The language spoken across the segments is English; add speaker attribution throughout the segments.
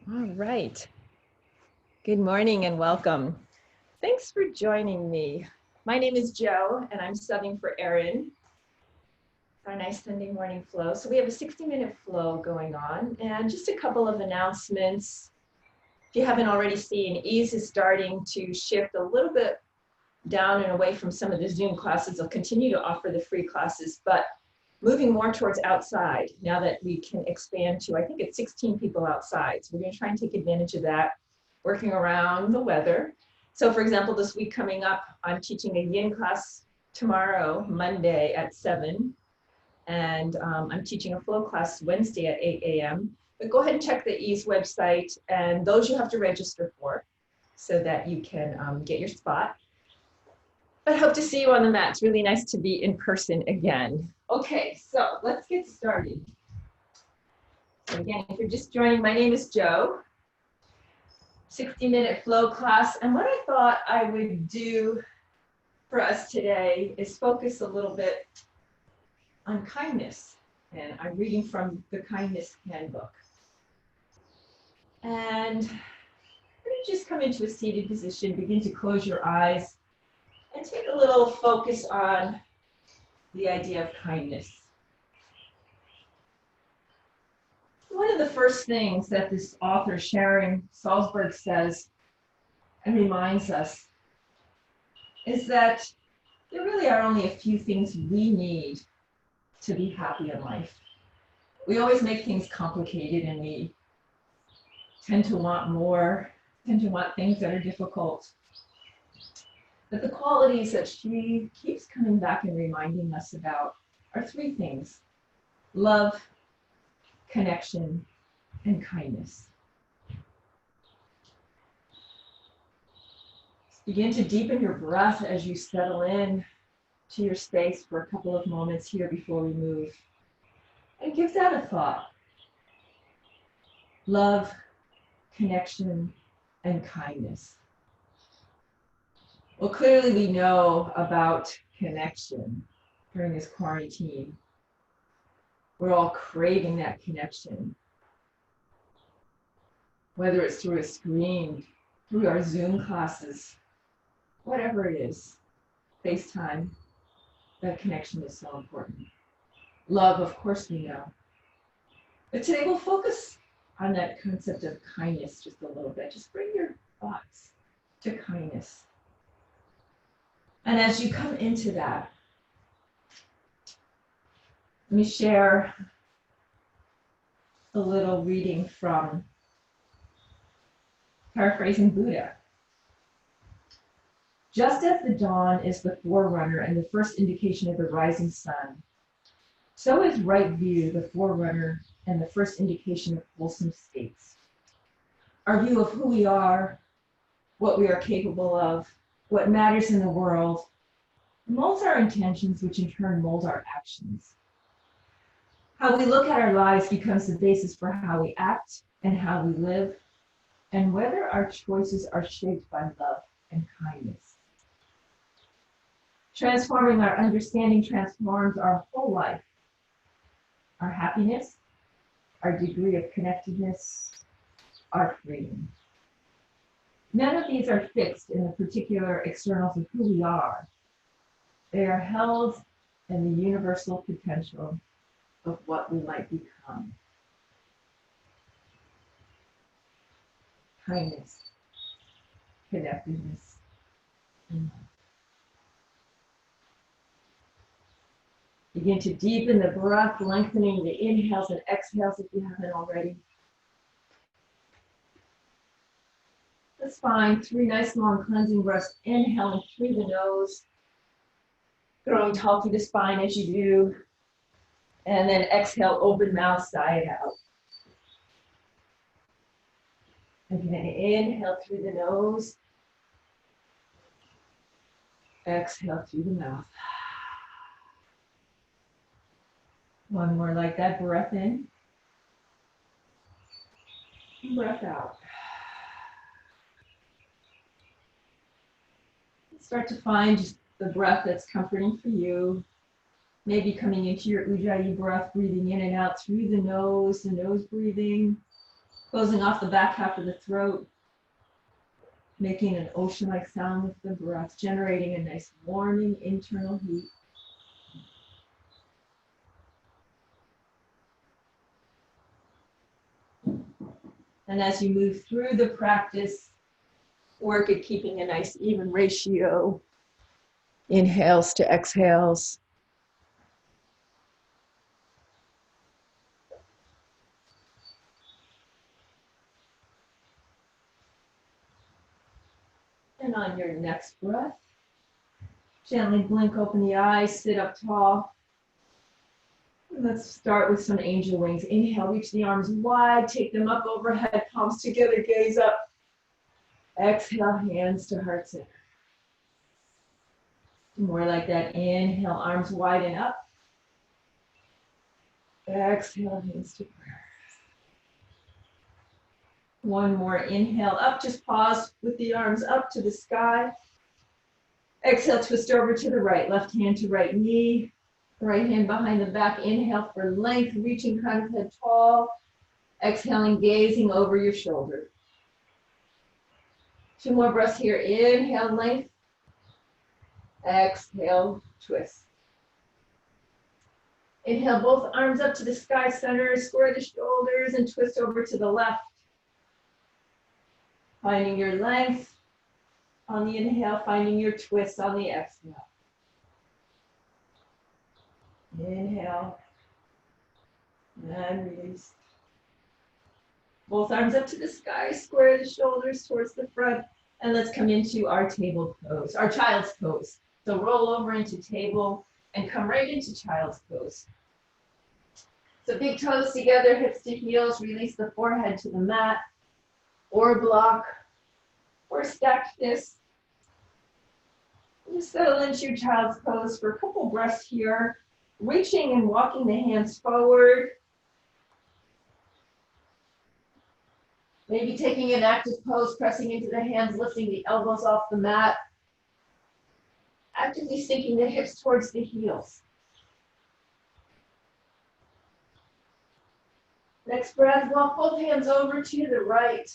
Speaker 1: All right. Good morning and welcome. Thanks for joining me. My name is Jo and I'm subbing for Erin. Our nice Sunday morning flow. So we have a 60-minute flow going on and just a couple of announcements. If you haven't already seen, EASE is starting to shift a little bit down and away from some of the Zoom classes. They'll continue to offer the free classes, but moving more towards outside now that we can expand to, I think it's 16 people outside. So we're going to try and take advantage of that, working around the weather. So for example, this week coming up, I'm teaching a yin class tomorrow, Monday at 7. And I'm teaching a flow class Wednesday at 8 a.m. But go ahead and check the EASE website, and those you have to register for so that you can get your spot. But hope to see you on the mat. It's really nice to be in person again. Okay, so let's get started. So again, if you're just joining, my name is Jo. 60-minute flow class. And what I thought I would do for us today is focus a little bit on kindness. And I'm reading from the Kindness Handbook. And we're going to just come into a seated position, begin to close your eyes, and take a little focus on the idea of kindness. One of the first things that this author, Sharon Salzberg, says and reminds us is that there really are only a few things we need to be happy in life. We always make things complicated, and we tend to want more, tend to want things that are difficult. But the qualities that she keeps coming back and reminding us about are 3 things: love, connection, and kindness. Begin to deepen your breath as you settle in to your space for a couple of moments here before we move. And give that a thought. Love, connection, and kindness. Well, clearly we know about connection during this quarantine. We're all craving that connection. Whether it's through a screen, through our Zoom classes, whatever it is, FaceTime, that connection is so important. Love, of course, we know. But today we'll focus on that concept of kindness just a little bit. Just bring your thoughts to kindness. And as you come into that, let me share a little reading from paraphrasing Buddha. Just as the dawn is the forerunner and the first indication of the rising sun, so is right view the forerunner and the first indication of wholesome states. Our view of who we are, what we are capable of, what matters in the world, molds our intentions, which in turn mold our actions. How we look at our lives becomes the basis for how we act and how we live, and whether our choices are shaped by love and kindness. Transforming our understanding transforms our whole life, our happiness, our degree of connectedness, our freedom. None of these are fixed in the particular externals of who we are. They are held in the universal potential of what we might become. Kindness, connectedness, and love. Begin to deepen the breath, lengthening the inhales and exhales if you haven't already. The spine, 3 nice long cleansing breaths, inhaling through the nose, throwing tall through the spine as you do, and then exhale, open mouth, side out. Again, inhale through the nose, exhale through the mouth. One more like that, breath in, breath out. Start to find just the breath that's comforting for you. Maybe coming into your Ujjayi breath, breathing in and out through the nose breathing. Closing off the back half of the throat, making an ocean-like sound with the breath, generating a nice warming internal heat. And as you move through the practice, work at keeping a nice even ratio. Inhales to exhales. And on your next breath, gently blink open the eyes, sit up tall. Let's start with some angel wings. Inhale, reach the arms wide, take them up overhead, palms together, gaze up. Exhale, hands to heart center. More like that. Inhale, arms wide and up. Exhale, hands to prayer. One more. Inhale up, just pause with the arms up to the sky. Exhale, twist over to the right, left hand to right knee. Right hand behind the back. Inhale for length, reaching crown of head tall. Exhaling, gazing over your shoulder. Two more breaths here. Inhale, length. Exhale, twist. Inhale, both arms up to the sky center, square the shoulders, and twist over to the left. Finding your length on the inhale, finding your twist on the exhale. Inhale, and release. Both arms up to the sky, square the shoulders towards the front, and let's come into our table pose, our child's pose. So roll over into table and come right into child's pose. So big toes together, hips to heels, release the forehead to the mat, or block, or stacked fists. Just settle into your child's pose for a couple breaths here, reaching and walking the hands forward. Maybe taking an active pose, pressing into the hands, lifting the elbows off the mat. Actively sinking the hips towards the heels. Next breath, walk both hands over to the right.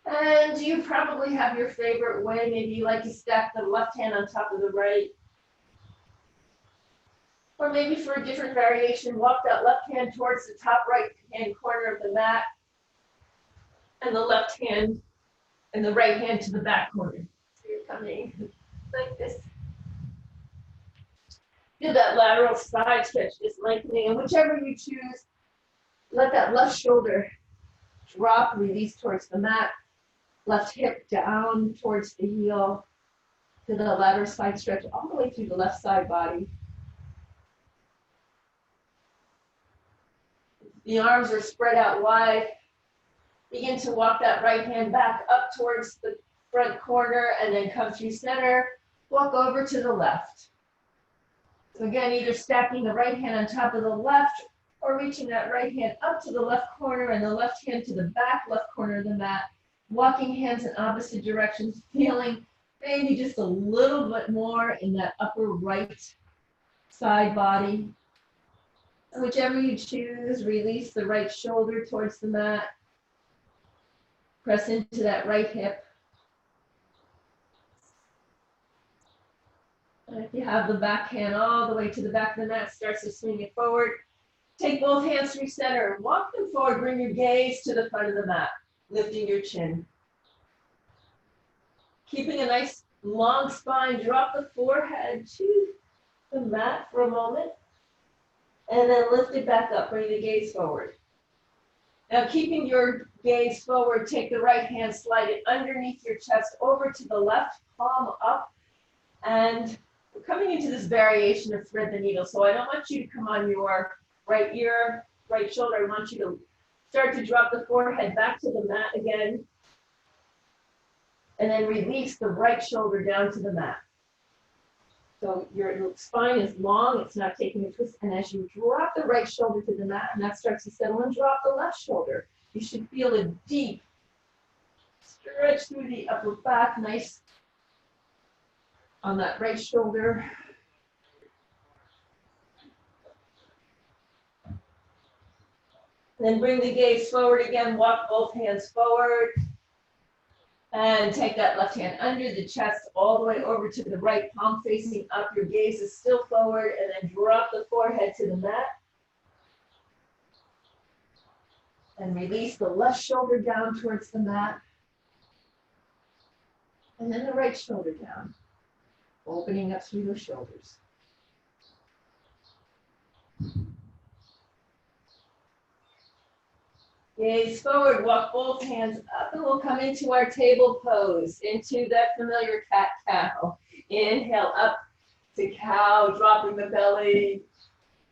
Speaker 1: And you probably have your favorite way. Maybe you like to stack the left hand on top of the right. Or maybe for a different variation, walk that left hand towards the top right hand corner of the mat. And the left hand and the right hand to the back corner. So you're coming like this. Feel that lateral side stretch, just lengthening. And whichever you choose, let that left shoulder drop, release towards the mat. Left hip down towards the heel to the lateral side stretch all the way through the left side body. The arms are spread out wide. Begin to walk that right hand back up towards the front corner and then come through center. Walk over to the left. So again, either stacking the right hand on top of the left or reaching that right hand up to the left corner and the left hand to the back left corner of the mat. Walking hands in opposite directions, feeling maybe just a little bit more in that upper right side body. And whichever you choose, release the right shoulder towards the mat. Press into that right hip. And if you have the back hand all the way to the back of the mat, starts to swing it forward. Take both hands through center, walk them forward, bring your gaze to the front of the mat, lifting your chin. Keeping a nice long spine, drop the forehead to the mat for a moment, and then lift it back up, bring the gaze forward. Now keeping your gaze forward, take the right hand, slide it underneath your chest, over to the left, palm up, and we're coming into this variation of thread the needle. So I don't want you to come on your right ear, right shoulder. I want you to start to drop the forehead back to the mat again, and then release the right shoulder down to the mat. So your spine is long, it's not taking a twist, and as you drop the right shoulder to the mat, and that starts to settle, and drop the left shoulder. You should feel a deep stretch through the upper back, nice on that right shoulder. Then bring the gaze forward again, walk both hands forward. And take that left hand under the chest all the way over to the right, palm facing up. Your gaze is still forward, and then drop the forehead to the mat. And release the left shoulder down towards the mat. And then the right shoulder down, opening up through the shoulders. Gaze forward, walk both hands up, and we'll come into our table pose, into that familiar cat-cow. Inhale up to cow, dropping the belly,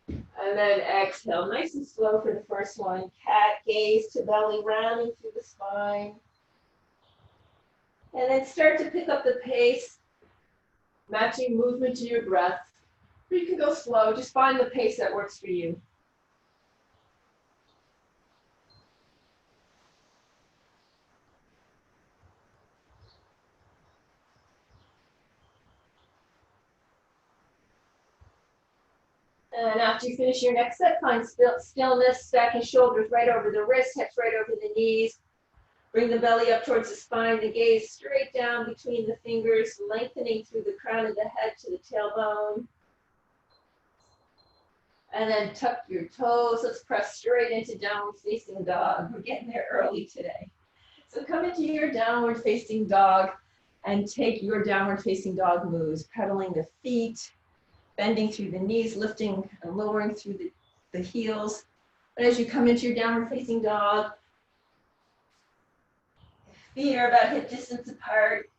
Speaker 1: and then exhale. Nice and slow for the first one. Cat, gaze to belly, rounding through the spine. And then start to pick up the pace, matching movement to your breath. Or you can go slow, just find the pace that works for you. And after you finish your next set, find stillness, stacking shoulders right over the wrists, hips right over the knees. Bring the belly up towards the spine, the gaze straight down between the fingers, lengthening through the crown of the head to the tailbone. And then tuck your toes. Let's press straight into downward facing dog. We're getting there early today. So come into your downward facing dog and take your downward facing dog moves, pedaling the feet, bending through the knees, lifting and lowering through the heels. But as you come into your downward facing dog, feet are about hip distance apart,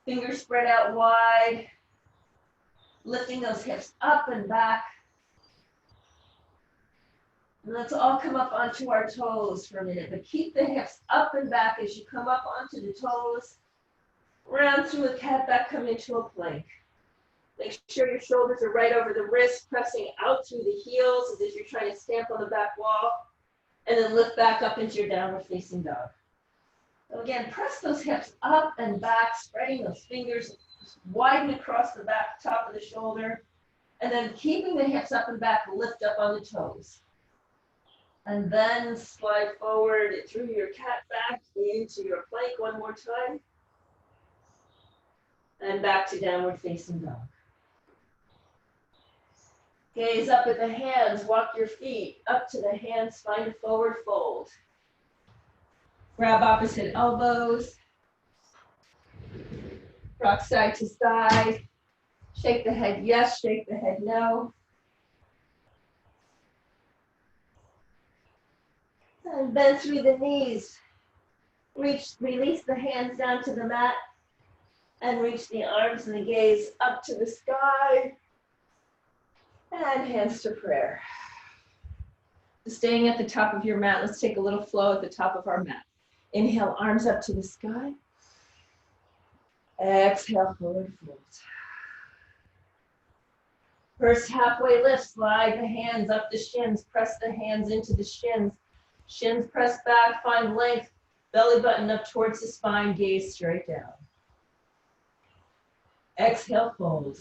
Speaker 1: fingers spread out wide, lifting those hips up and back. And let's all come up onto our toes for a minute, but keep the hips up and back as you come up onto the toes. Round through a cat back, come into a plank. Make sure your shoulders are right over the wrists, pressing out through the heels as if you're trying to stamp on the back wall. And then lift back up into your downward facing dog. So again, press those hips up and back, spreading those fingers, widen across the back, top of the shoulder. And then keeping the hips up and back, lift up on the toes. And then slide forward through your cat back into your plank one more time. And back to downward facing dog. Gaze up at the hands, walk your feet up to the hands, find a forward fold. Grab opposite elbows. Rock side to side. Shake the head yes, shake the head no. And bend through the knees. Release the hands down to the mat. And reach the arms and the gaze up to the sky. And hands to prayer. Staying at the top of your mat, let's take a little flow at the top of our mat. Inhale, arms up to the sky. Exhale, forward fold. First halfway lift, slide the hands up the shins, press the hands into the shins. Shins press back, find length, belly button up towards the spine, gaze straight down. Exhale, fold.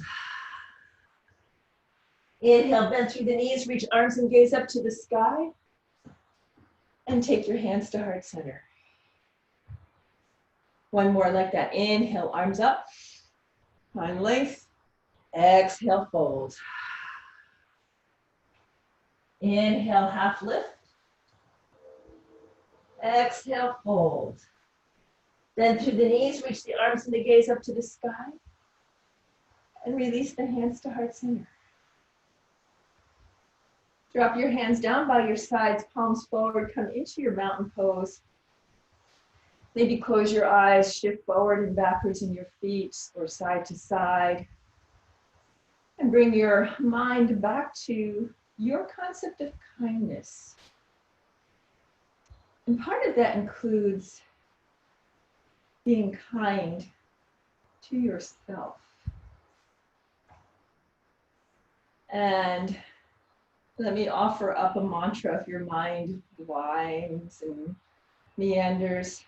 Speaker 1: Inhale, bend through the knees, reach arms and gaze up to the sky. And take your hands to heart center. One more like that. Inhale, arms up. Find length. Exhale, fold. Inhale, half lift. Exhale, fold. Then through the knees, reach the arms and the gaze up to the sky. And release the hands to heart center. Drop your hands down by your sides, palms forward, come into your mountain pose. Maybe close your eyes, shift forward and backwards in your feet or side to side. And bring your mind back to your concept of kindness. And part of that includes being kind to yourself. And let me offer up a mantra if your mind winds and meanders,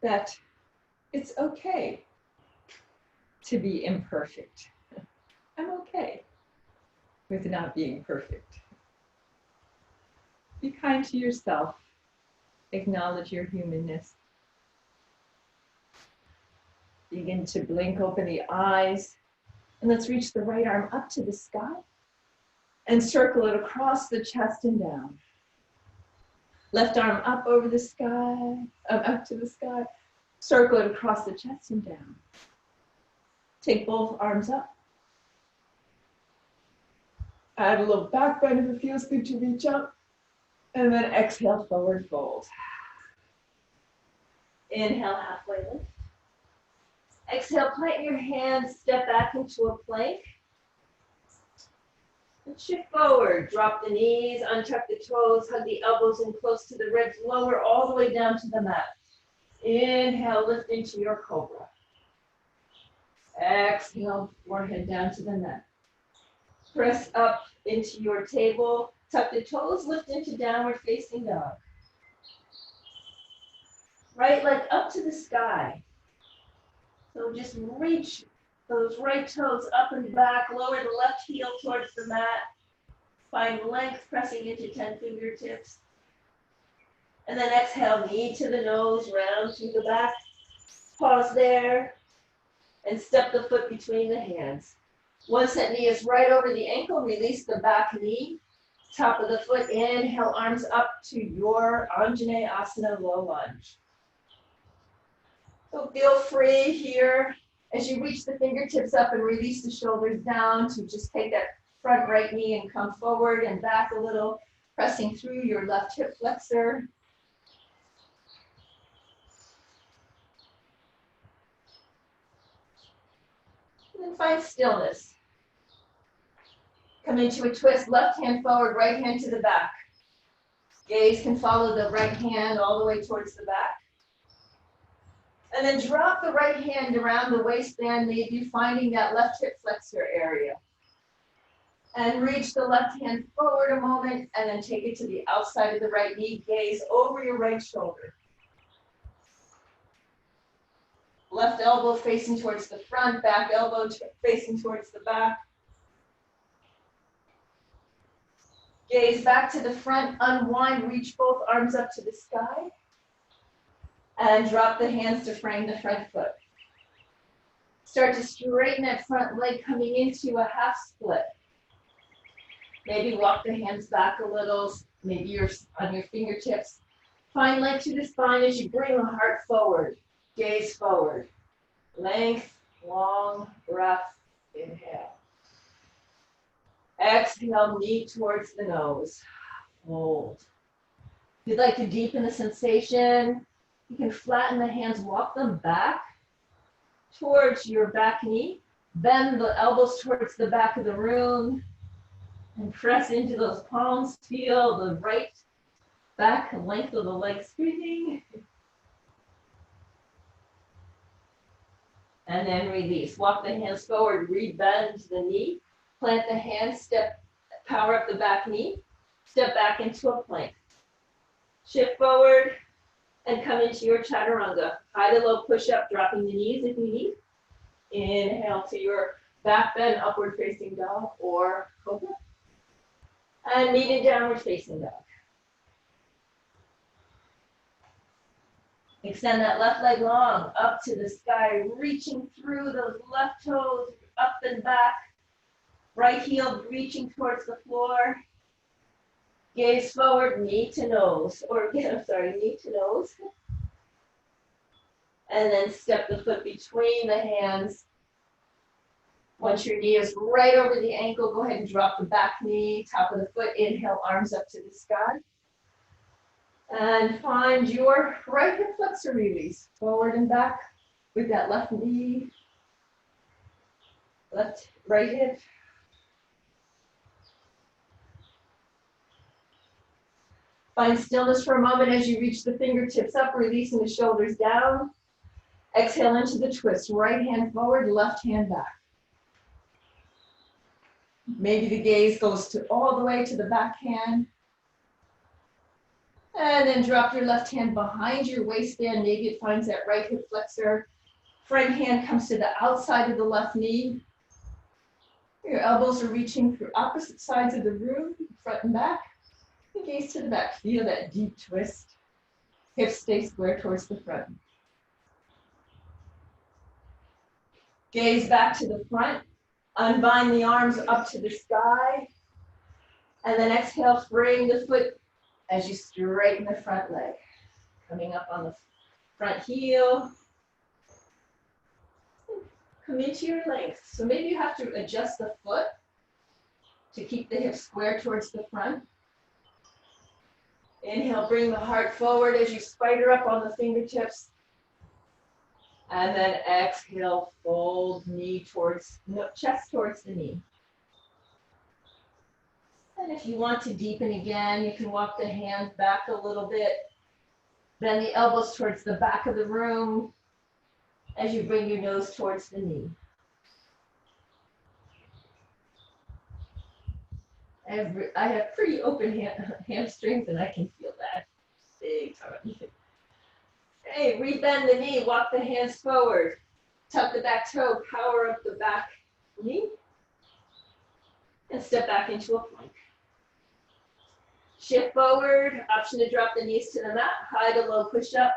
Speaker 1: that it's okay to be imperfect. I'm okay with not being perfect. Be kind to yourself. Acknowledge your humanness. Begin to blink open the eyes. And let's reach the right arm up to the sky and circle it across the chest and down. Left arm up over the sky, up to the sky. Circle it across the chest and down. Take both arms up. Add a little back bend if it feels good to reach up. And then exhale, forward fold. Inhale, halfway lift. Exhale, plant your hands, step back into a plank. And shift forward, drop the knees, untuck the toes, hug the elbows in close to the ribs, lower all the way down to the mat. Inhale, lift into your cobra. Exhale, forehead down to the mat. Press up into your table, tuck the toes, lift into downward facing dog. Right leg up to the sky. So just reach those right toes up and back, lower the left heel towards the mat. Find length, pressing into 10 fingertips. And then exhale, knee to the nose, round to the back. Pause there and step the foot between the hands. Once that knee is right over the ankle, release the back knee. Top of the foot, inhale, arms up to your Anjaneyasana low lunge. So feel free here as you reach the fingertips up and release the shoulders down to just take that front right knee and come forward and back a little, pressing through your left hip flexor. And then find stillness. Come into a twist, left hand forward, right hand to the back. Gaze can follow the right hand all the way towards the back. And then drop the right hand around the waistband, maybe finding that left hip flexor area. And reach the left hand forward a moment, and then take it to the outside of the right knee. Gaze over your right shoulder. Left elbow facing towards the front, back elbow facing towards the back. Gaze back to the front, unwind, reach both arms up to the sky. And drop the hands to frame the front foot. Start to straighten that front leg coming into a half split. Maybe walk the hands back a little, maybe you're on your fingertips. Find length to the spine as you bring the heart forward. Gaze forward. Length, long breath, inhale. Exhale, knee towards the nose. Hold. If you'd like to deepen the sensation, you can flatten the hands, walk them back towards your back knee. Bend the elbows towards the back of the room and press into those palms. Feel the right back length of the leg squeezing. And then release. Walk the hands forward, re-bend the knee. Plant the hands, step, power up the back knee. Step back into a plank. Shift forward and come into your chaturanga. High to low push up, dropping the knees if you need. Inhale to your back bend, upward facing dog or cobra. And meet in downward facing dog. Extend that left leg long, up to the sky, reaching through those left toes, up and back. Right heel reaching towards the floor. Gaze forward, knee to nose, knee to nose. And then step the foot between the hands. Once your knee is right over the ankle, go ahead and drop the back knee, top of the foot, inhale, arms up to the sky. And find your right hip flexor release, forward and back with that left knee, right hip. Find stillness for a moment as you reach the fingertips up, releasing the shoulders down. Exhale into the twist. Right hand forward, left hand back. Maybe the gaze goes all the way to the back hand. And then drop your left hand behind your waistband. Maybe it finds that right hip flexor. Front hand comes to the outside of the left knee. Your elbows are reaching through opposite sides of the room, front and back. Gaze to the back. Feel that deep twist. Hips stay square towards the front. Gaze back to the front. Unbind the arms up to the sky. And then exhale, frame the foot as you straighten the front leg. Coming up on the front heel. Come into your length. So maybe you have to adjust the foot to keep the hips square towards the front. Inhale, bring the heart forward as you spider up on the fingertips. And then exhale, fold chest towards the knee. And if you want to deepen again, you can walk the hands back a little bit. Bend the elbows towards the back of the room as you bring your nose towards the knee. I have pretty open hamstrings and I can feel that big time. Okay, rebend the knee, walk the hands forward. Tuck the back toe, power up the back knee. And step back into a plank. Shift forward, option to drop the knees to the mat, high to low push up.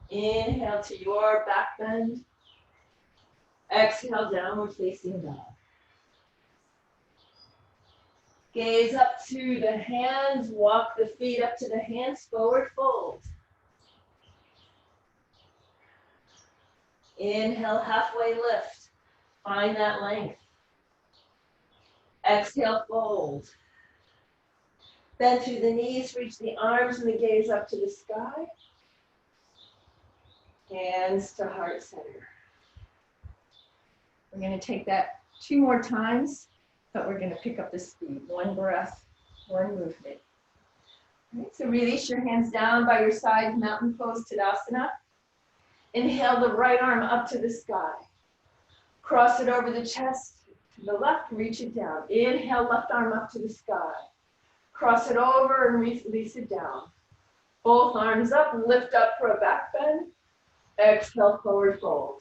Speaker 1: Inhale to your back bend. Exhale, downward facing dog. Gaze up to the hands, walk the feet up to the hands, forward fold. Inhale, halfway lift. Find that length. Exhale, fold. Bend through the knees, reach the arms and the gaze up to the sky. Hands to heart center. We're going to take that 2 more times, but we're going to pick up the speed. 1 breath, 1 movement. All right, so release your hands down by your side, mountain pose, Tadasana. Inhale the right arm up to the sky. Cross it over the chest to the left, reach it down. Inhale, left arm up to the sky. Cross it over and release it down. Both arms up, lift up for a back bend. Exhale, forward fold.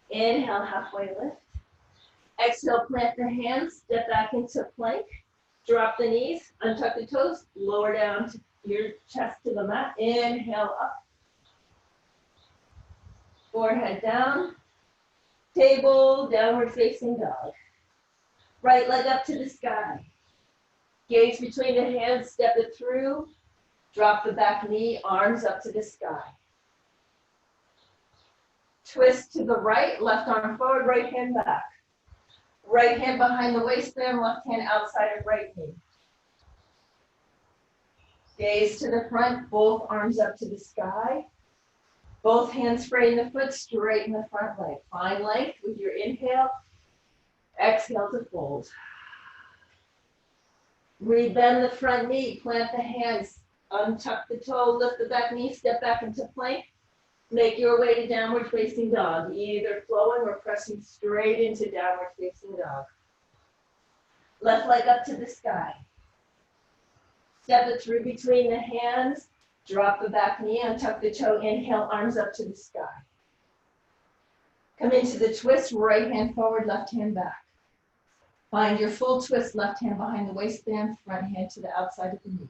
Speaker 1: Inhale, halfway lift. Exhale, plant the hands, step back into plank. Drop the knees, untuck the toes, lower down to your chest to the mat. Inhale, up. Forehead down. Table, downward facing dog. Right leg up to the sky. Gaze between the hands, step it through. Drop the back knee, arms up to the sky. Twist to the right, left arm forward, right hand back. Right hand behind the waistband, left hand outside of right knee. Gaze to the front, both arms up to the sky. Both hands frame the foot, straighten the front leg. Find length with your inhale. Exhale to fold. Rebend the front knee, plant the hands, untuck the toe, lift the back knee, step back into plank. Make your way to downward facing dog, either flowing or pressing straight into downward facing dog. Left leg up to the sky. Step it through between the hands, drop the back knee, untuck the toe, inhale, arms up to the sky. Come into the twist, right hand forward, left hand back. Find your full twist, left hand behind the waistband, front hand to the outside of the knee.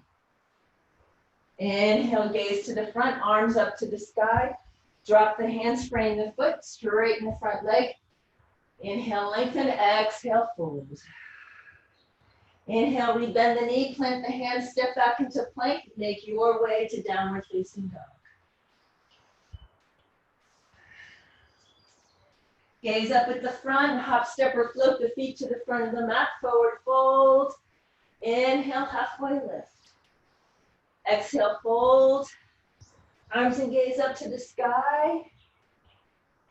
Speaker 1: Inhale, gaze to the front, arms up to the sky. Drop the hands, frame the foot, straighten the front leg. Inhale, lengthen, exhale, fold. Inhale, rebend the knee, plant the hands, step back into plank, make your way to downward facing dog. Gaze up at the front, hop, step, or float the feet to the front of the mat, forward fold. Inhale, halfway lift. Exhale, fold. Arms and gaze up to the sky.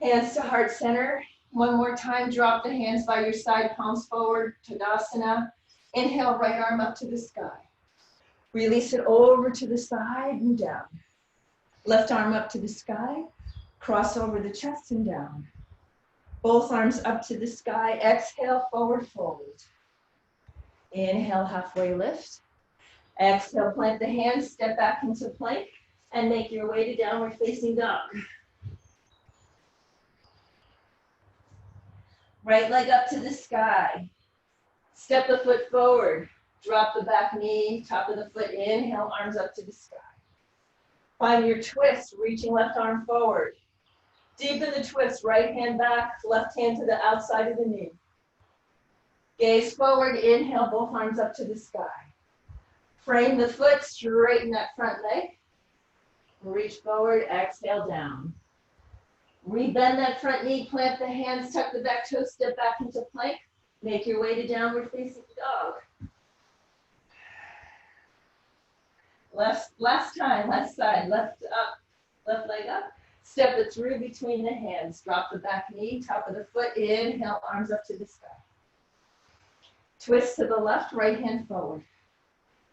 Speaker 1: Hands to heart center. 1 more time, drop the hands by your side, palms forward, Tadasana. Inhale, right arm up to the sky. Release it over to the side and down. Left arm up to the sky. Cross over the chest and down. Both arms up to the sky. Exhale, forward fold. Inhale, halfway lift. Exhale, plant the hands, step back into plank, and make your way to downward facing dog. Right leg up to the sky. Step the foot forward. Drop the back knee, top of the foot, inhale, arms up to the sky. Find your twist, reaching left arm forward. Deepen the twist, right hand back, left hand to the outside of the knee. Gaze forward, inhale, both arms up to the sky. Frame the foot, straighten that front leg. Reach forward, exhale down. Rebend that front knee, plant the hands, tuck the back toe, step back into plank. Make your way to downward facing dog. Last time, left side, left up, left leg up. Step it through between the hands. Drop the back knee, top of the foot, inhale, arms up to the sky. Twist to the left, right hand forward.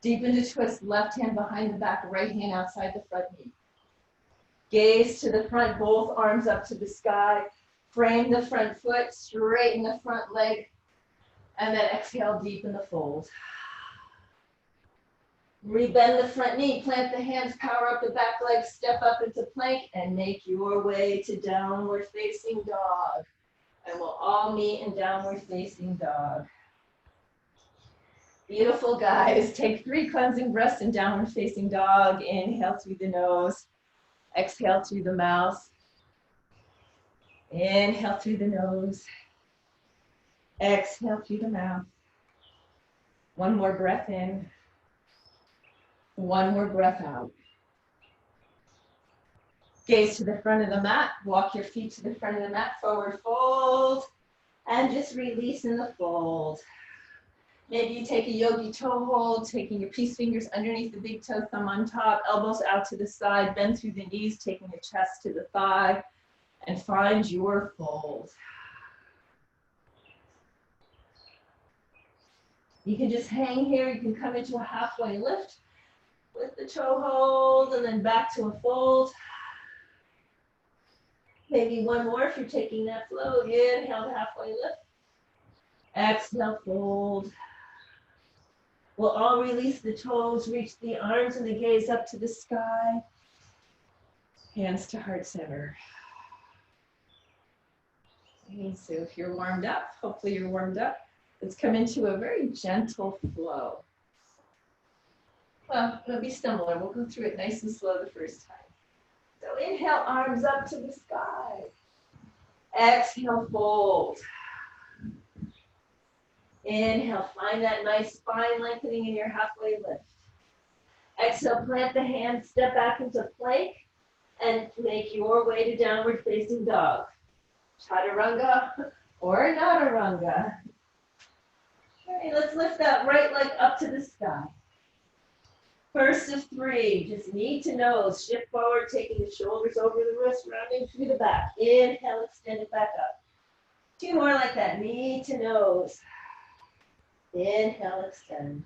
Speaker 1: Deepen the twist, left hand behind the back, right hand outside the front knee. Gaze to the front, both arms up to the sky. Frame the front foot, straighten the front leg, and then exhale, deepen the fold. Rebend the front knee, plant the hands, power up the back leg, step up into plank, and make your way to downward facing dog. And we'll all meet in downward facing dog. Beautiful, guys. Take 3 cleansing breaths in downward facing dog. Inhale through the nose. Exhale through the mouth. Inhale through the nose. Exhale through the mouth. One more breath in. One more breath out. Gaze to the front of the mat. Walk your feet to the front of the mat. Forward fold. And just release in the fold. Maybe you take a yogi toe hold, taking your peace fingers underneath the big toe, thumb on top, elbows out to the side, bend through the knees, taking your chest to the thigh, and find your fold. You can just hang here. You can come into a halfway lift with the toe hold, and then back to a fold. Maybe one more if you're taking that flow. Inhale, halfway lift. Exhale, fold. We'll all release the toes, reach the arms and the gaze up to the sky. Hands to heart center. Okay, so if you're warmed up, hopefully you're warmed up, let's come into a very gentle flow. Well, it'll be similar. We'll go through it nice and slow the first time. So inhale, arms up to the sky. Exhale, fold. Inhale, find that nice spine lengthening in your halfway lift. Exhale, plant the hands, step back into plank, and make your way to downward facing dog. Chaturanga or Nataranga. Okay, let's lift that right leg up to the sky. First of 3, just knee to nose, shift forward, taking the shoulders over the wrist, rounding through the back. Inhale, extend it back up. 2 more like that, knee to nose. Inhale, extend.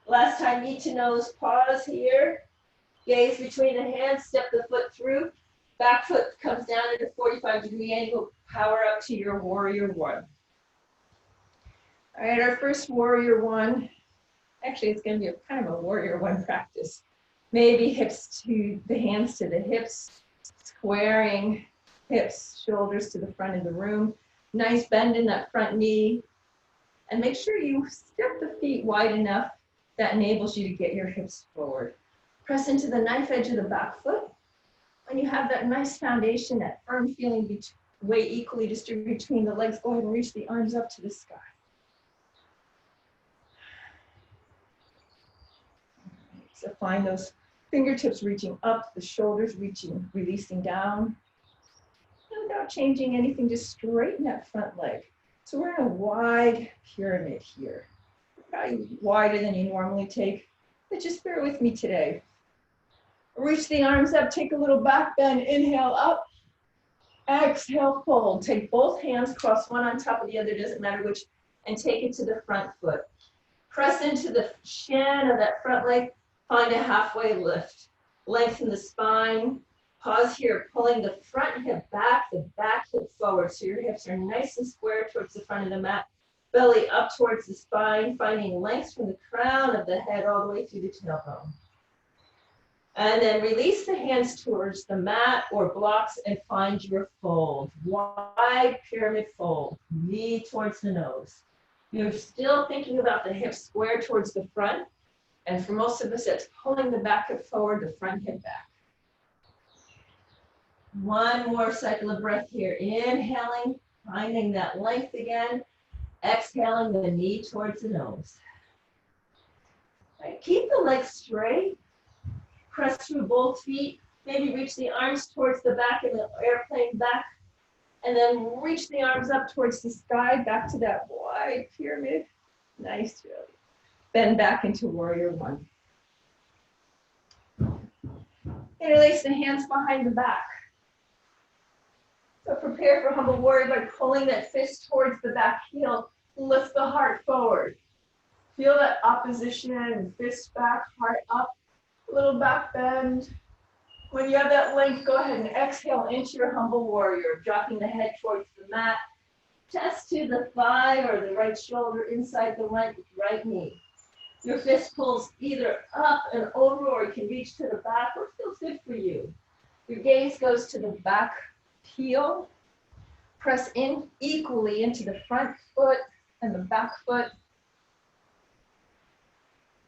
Speaker 1: Last time, knee to nose, pause here. Gaze between the hands, step the foot through. Back foot comes down at a 45-degree angle. Power up to your warrior 1. All right, our first warrior 1. Actually, it's going to be kind of a warrior 1 practice. Maybe hips to the hands to the hips, squaring hips, shoulders to the front of the room. Nice bend in that front knee. And make sure you step the feet wide enough that enables you to get your hips forward. Press into the knife edge of the back foot. When you have that nice foundation, that firm feeling weight equally distributed between the legs, go ahead and reach the arms up to the sky. So find those fingertips reaching up, the shoulders reaching, releasing down. And without changing anything, just straighten that front leg. So we're in a wide pyramid here. Probably wider than you normally take, but just bear with me today. Reach the arms up, take a little back bend, inhale up, exhale, fold. Take both hands, cross one on top of the other, doesn't matter which, and take it to the front foot. Press into the shin of that front leg, find a halfway lift. Lengthen the spine. Pause here, pulling the front hip back, the back hip forward, so your hips are nice and square towards the front of the mat. Belly up towards the spine, finding length from the crown of the head all the way through the tailbone. And then release the hands towards the mat or blocks and find your fold. Wide pyramid fold, knee towards the nose. You're still thinking about the hips square towards the front. And for most of us, it's pulling the back hip forward, the front hip back. One more cycle of breath here. Inhaling, finding that length again. Exhaling the knee towards the nose. Right, keep the legs straight. Press through both feet. Maybe reach the arms towards the back in the airplane back. And then reach the arms up towards the sky, back to that wide pyramid. Nice, really. Bend back into warrior one. Interlace the hands behind the back. So prepare for humble warrior by pulling that fist towards the back heel. Lift the heart forward. Feel that opposition, fist back, heart up, a little back bend. When you have that length, go ahead and exhale into your humble warrior, dropping the head towards the mat. Chest to the thigh or the right shoulder inside the right knee. Your fist pulls either up and over, or you can reach to the back, or feels good for you. Your gaze goes to the back heel. Press in equally into the front foot and the back foot.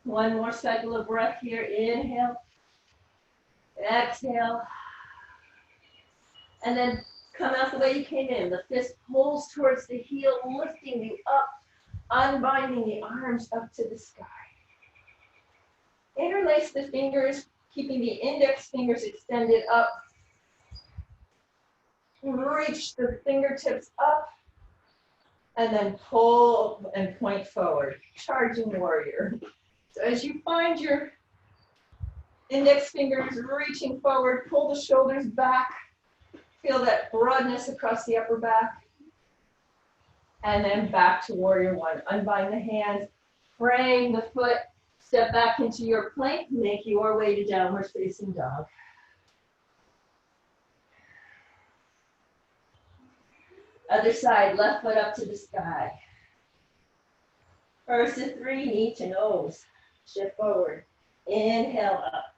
Speaker 1: One more cycle of breath here. Inhale. Exhale. And then come out the way you came in. The fist pulls towards the heel, lifting you up, unbinding the arms up to the sky. Interlace the fingers, keeping the index fingers extended up. Reach the fingertips up, and then pull and point forward. Charging warrior. So as you find your index fingers reaching forward, pull the shoulders back. Feel that broadness across the upper back. And then back to warrior one. Unbind the hands, frame the foot, step back into your plank, make your way to downward facing dog. Other side, left foot up to the sky. First of three, knee to nose. Shift forward. Inhale up.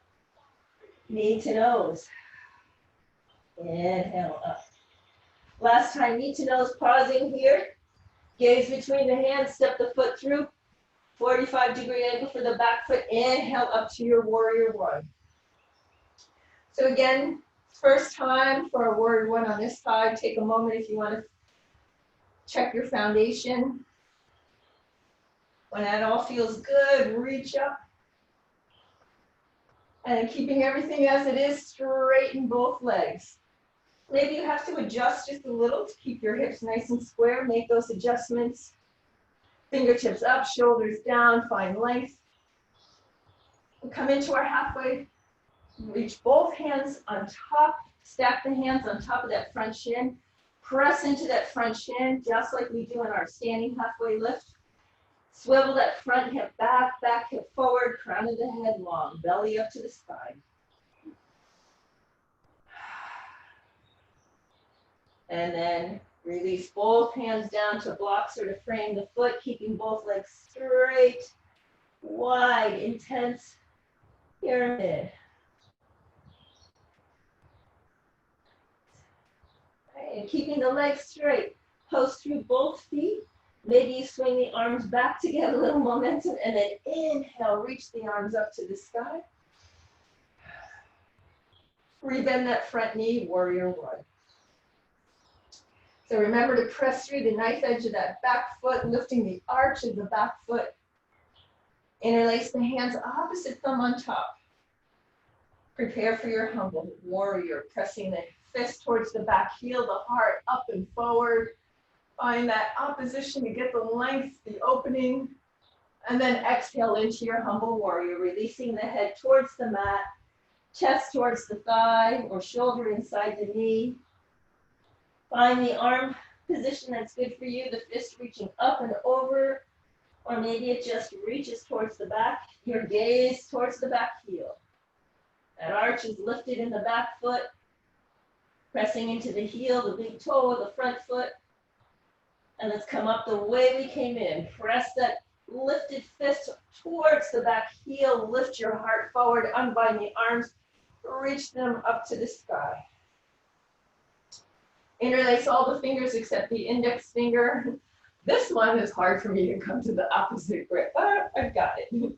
Speaker 1: Knee to nose. Inhale up. Last time, knee to nose, pausing here. Gaze between the hands, step the foot through. 45-degree angle for the back foot. Inhale up to your warrior one. So again, first time for a warrior one on this side. Take a moment if you want to check your foundation. When that all feels good, reach up. And keeping everything as it is, straighten both legs. Maybe you have to adjust just a little to keep your hips nice and square. Make those adjustments. Fingertips up, shoulders down, find length. We'll come into our halfway. Reach both hands on top. Stack the hands on top of that front shin. Press into that front shin, just like we do in our standing halfway lift. Swivel that front hip back, back hip forward, crown of the head long, belly up to the sky. And then release both hands down to blocks or to frame the foot, keeping both legs straight, wide, intense pyramid. And keeping the legs straight, post through both feet. Maybe you swing the arms back to get a little momentum, and then inhale, reach the arms up to the sky. Rebend that front knee, warrior one. So remember to press through the knife edge of that back foot, lifting the arch of the back foot. Interlace the hands, opposite thumb on top. Prepare for your humble warrior, pressing the fist towards the back heel, the heart up and forward. Find that opposition to get the length, the opening, and then exhale into your humble warrior, releasing the head towards the mat, chest towards the thigh or shoulder inside the knee. Find the arm position that's good for you, the fist reaching up and over, or maybe it just reaches towards the back, your gaze towards the back heel. That arch is lifted in the back foot, pressing into the heel, the big toe of the front foot. And let's come up the way we came in. Press that lifted fist towards the back heel. Lift your heart forward. Unbind the arms. Reach them up to the sky. Interlace all the fingers except the index finger. This one is hard for me to come to the opposite grip, but I've got it.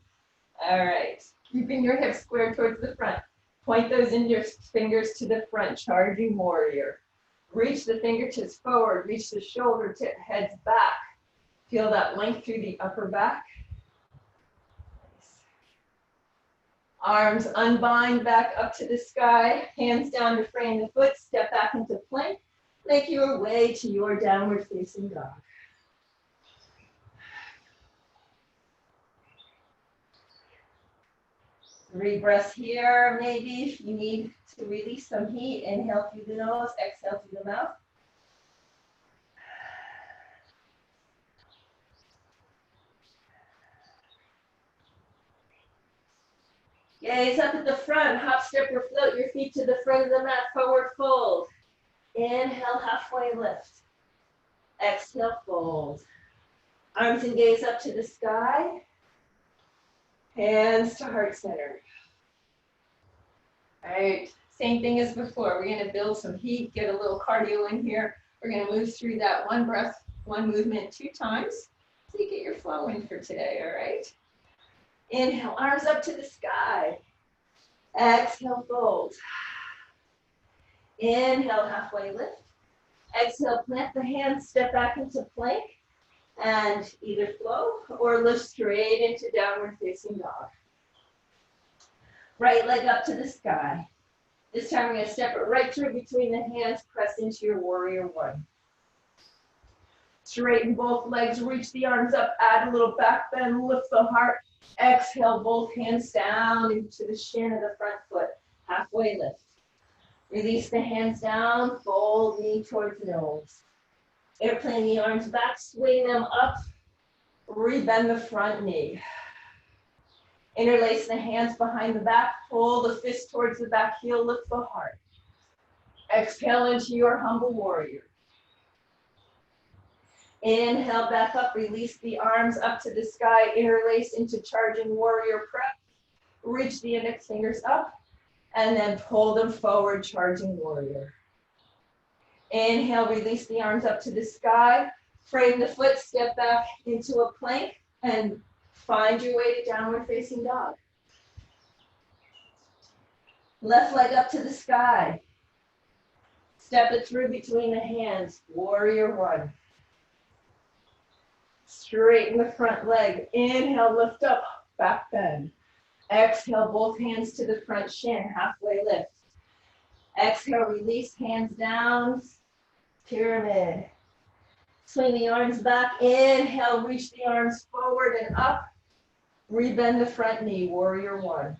Speaker 1: All right, keeping your hips squared towards the front. Point those fingers to the front, charging warrior. Reach the fingertips forward, reach the shoulder tip, heads back. Feel that length through the upper back. Arms unbind back up to the sky, hands down to frame the foot, step back into plank. Make your way to your downward facing dog. 3 breaths here, maybe if you need to release some heat. Inhale through the nose, exhale through the mouth. Gaze up at the front, hop, step, or float your feet to the front of the mat, forward fold. Inhale, halfway lift. Exhale, fold. Arms and gaze up to the sky. Hands to heart center. All right, same thing as before. We're going to build some heat, get a little cardio in here. We're going to move through that 1 breath, 1 movement 2 times. So you get your flow in for today, all right? Inhale, arms up to the sky. Exhale, fold. Inhale, halfway lift. Exhale, plant the hands, step back into plank, and either flow or lift straight into downward facing dog. Right leg up to the sky. This time we're going to step it right through between the hands, press into your warrior 1. Straighten both legs, reach the arms up, add a little back bend, lift the heart. Exhale, both hands down into the shin of the front foot, halfway lift. Release the hands down, fold knee towards nose. Airplane the arms back, swing them up, rebend the front knee. Interlace the hands behind the back, pull the fist towards the back heel, lift the heart. Exhale into your humble warrior. Inhale back up, release the arms up to the sky, interlace into charging warrior prep. Reach the index fingers up, and then pull them forward, charging warrior. Inhale, release the arms up to the sky, frame the foot, step back into a plank, and find your way to downward facing dog. Left leg up to the sky. Step it through between the hands, warrior 1. Straighten the front leg. Inhale, lift up, back bend. Exhale, both hands to the front shin, halfway lift. Exhale, release, hands down, pyramid. Swing the arms back. Inhale, reach the arms forward and up. Rebend the front knee, warrior 1.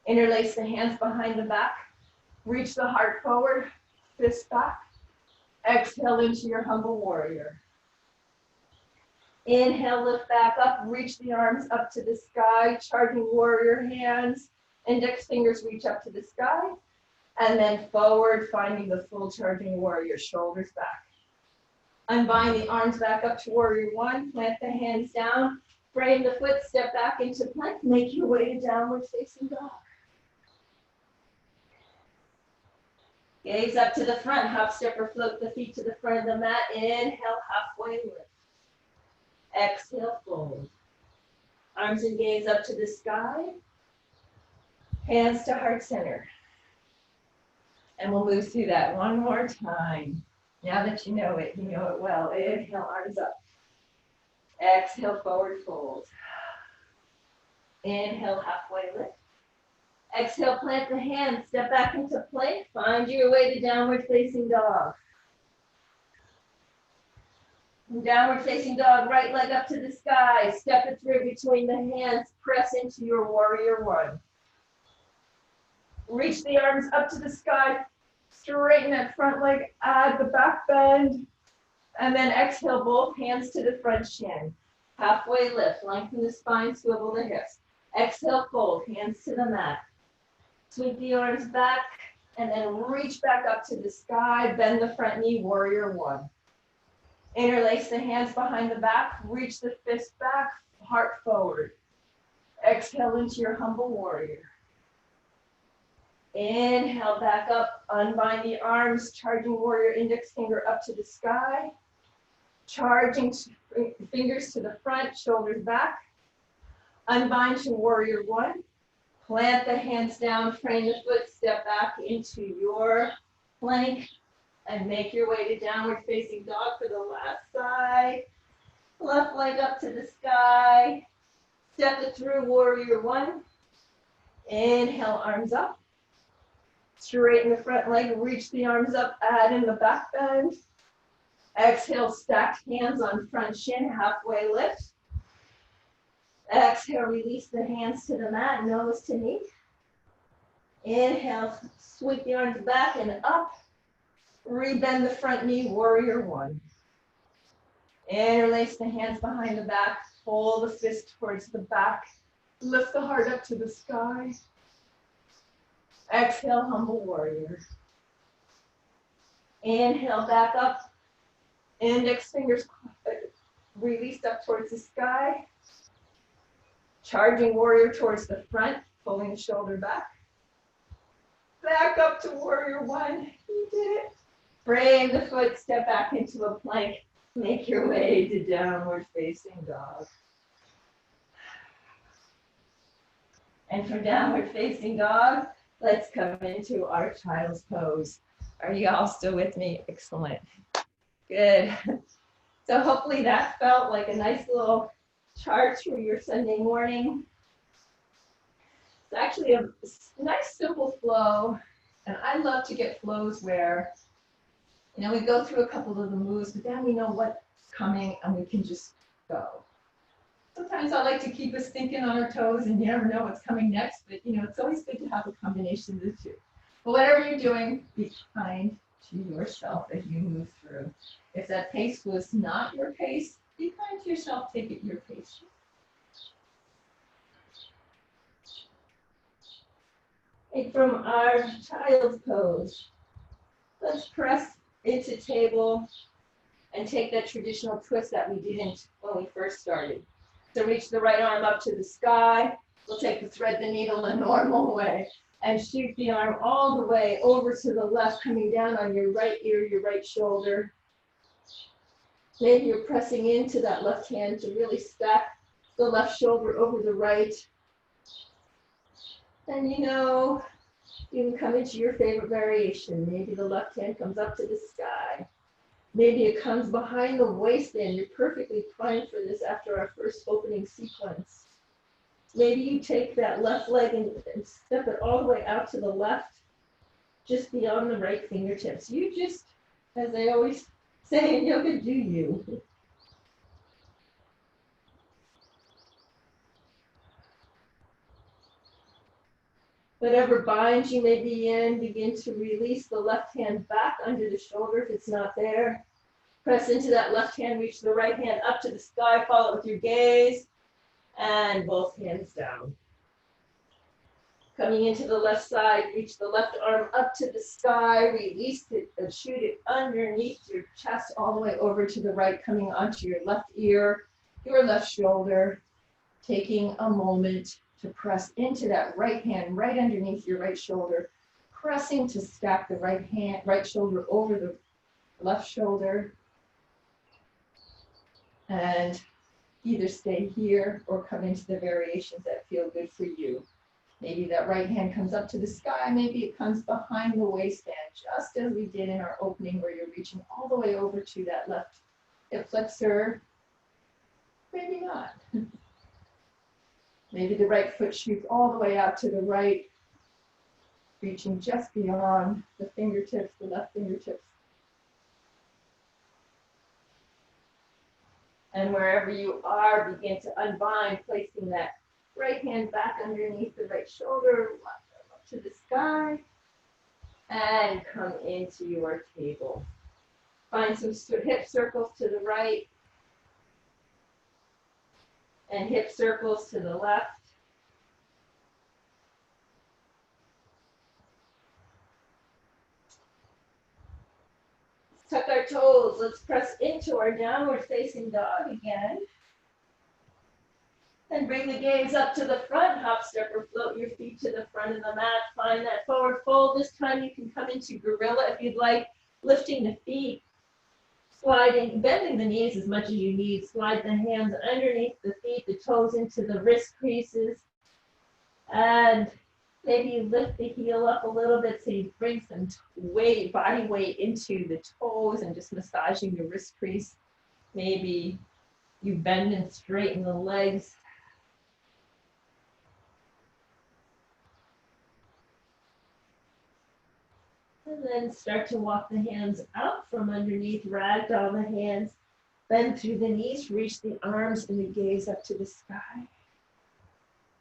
Speaker 1: Interlace the hands behind the back. Reach the heart forward, fist back. Exhale into your humble warrior. Inhale, lift back up, reach the arms up to the sky, charging warrior hands, index fingers reach up to the sky, and then forward, finding the full charging warrior, shoulders back. Unbind the arms back up to warrior 1, plant the hands down, frame the foot, step back into plank, make your way to downward facing dog. Gaze up to the front, hop, step, or float the feet to the front of the mat. Inhale, halfway lift. Exhale, fold. Arms and gaze up to the sky. Hands to heart center. And we'll move through that one more time. Now that you know it well. Inhale, arms up. Exhale, forward fold. Inhale, halfway lift. Exhale, plant the hands, step back into plank. Find your way to downward facing dog. Downward facing dog, right leg up to the sky. Step it through between the hands. Press into your warrior 1. Reach the arms up to the sky. Straighten that front leg. Add the back bend. And then exhale, both hands to the front shin. Halfway lift. Lengthen the spine, swivel the hips. Exhale, fold. Hands to the mat. Sweep the arms back. And then reach back up to the sky. Bend the front knee, warrior 1. Interlace the hands behind the back, reach the fist back, heart forward. Exhale into your humble warrior. Inhale back up, unbind the arms, charging warrior index finger up to the sky. Charging fingers to the front, shoulders back. Unbind to warrior one. Plant the hands down, train the foot, step back into your plank, and make your way to downward facing dog for the last side. Left leg up to the sky. Step it through, warrior one. Inhale, arms up. Straighten the front leg, reach the arms up, add in the back bend. Exhale, stacked hands on front shin, halfway lift. Exhale, release the hands to the mat, nose to knee. Inhale, sweep the arms back and up. Rebend the front knee, warrior one. Interlace the hands behind the back, pull the fist towards the back. Lift the heart up to the sky. Exhale, humble warrior. Inhale, back up. Index fingers released up towards the sky. Charging warrior towards the front, pulling the shoulder back. Back up to warrior one. You did it. Frame the foot, step back into a plank. Make your way to downward facing dog. And from downward facing dog, let's come into our child's pose. Are you all still with me? Excellent. Good. So hopefully that felt like a nice little chart for your Sunday morning. It's actually a nice simple flow. And I love to get flows where, we go through a couple of the moves, but then we know what's coming and we can just go. Sometimes I like to keep us thinking on our toes and you never know what's coming next, but it's always good to have a combination of the two. But whatever you're doing, be kind to yourself as you move through. If that pace was not your pace, be kind to yourself, take it your pace. And from our child's pose, let's press into table and take that traditional twist that we didn't when we first started. So reach the right arm up to the sky. We'll take the thread the needle the normal way and shoot the arm all the way over to the left, coming down on your right ear, your right shoulder. Maybe you're pressing into that left hand to really stack the left shoulder over the right. And you can come into your favorite variation. Maybe the left hand comes up to the sky. Maybe it comes behind the waistband. You're perfectly primed for this after our first opening sequence. Maybe you take that left leg and step it all the way out to the left, just beyond the right fingertips. You just, as I always say in yoga, do you. Whatever binds you may be in, begin to release the left hand back under the shoulder if it's not there. Press into that left hand, reach the right hand up to the sky, follow it with your gaze, and both hands down. Coming into the left side, reach the left arm up to the sky, release it and shoot it underneath your chest all the way over to the right, coming onto your left ear, your left shoulder, taking a moment to press into that right hand right underneath your right shoulder, pressing to stack the right shoulder over the left shoulder, and either stay here or come into the variations that feel good for you. Maybe that right hand comes up to the sky, maybe it comes behind the waistband, just as we did in our opening where you're reaching all the way over to that left hip flexor. Maybe not. Maybe the right foot shoots all the way out to the right, reaching just beyond the fingertips, the left fingertips. And wherever you are, begin to unbind, placing that right hand back underneath the right shoulder, left arm up to the sky, and come into your table. Find some hip circles to the right, and hip circles to the left. Let's tuck our toes. Let's press into our downward facing dog again. And bring the gaze up to the front. Hop, step, or float your feet to the front of the mat. Find that forward fold. This time you can come into gorilla if you'd like, lifting the feet sliding, bending the knees as much as you need. Slide the hands underneath the feet, the toes into the wrist creases. And maybe you lift the heel up a little bit so you bring some weight, body weight into the toes and just massaging the wrist crease. Maybe you bend and straighten the legs. And then start to walk the hands out from underneath, ragdoll the hands, bend through the knees, reach the arms and the gaze up to the sky.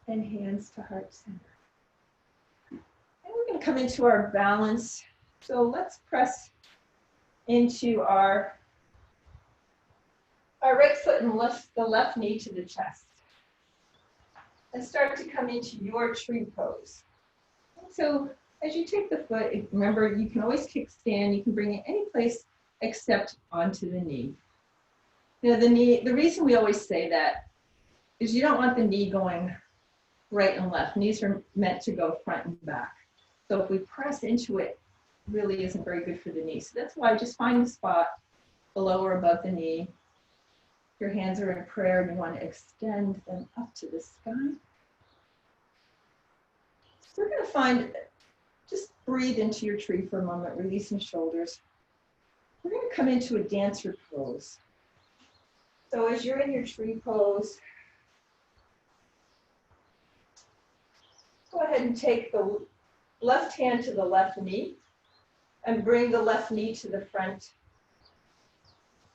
Speaker 1: And hands to heart center. And we're going to come into our balance. So let's press into our right foot and lift the left knee to the chest. And start to come into your tree pose. So as you take the foot, remember you can always kickstand. You can bring it any place except onto the knee. Now the reason we always say that is you don't want the knee going right and left. Knees are meant to go front and back. So if we press into it, really isn't very good for the knee. So that's why just find a spot below or above the knee. Your hands are in prayer and you want to extend them up to the sky. So we're going to find, just breathe into your tree for a moment, releasing shoulders. We're going to come into a dancer pose. So as you're in your tree pose, go ahead and take the left hand to the left knee and bring the left knee to the front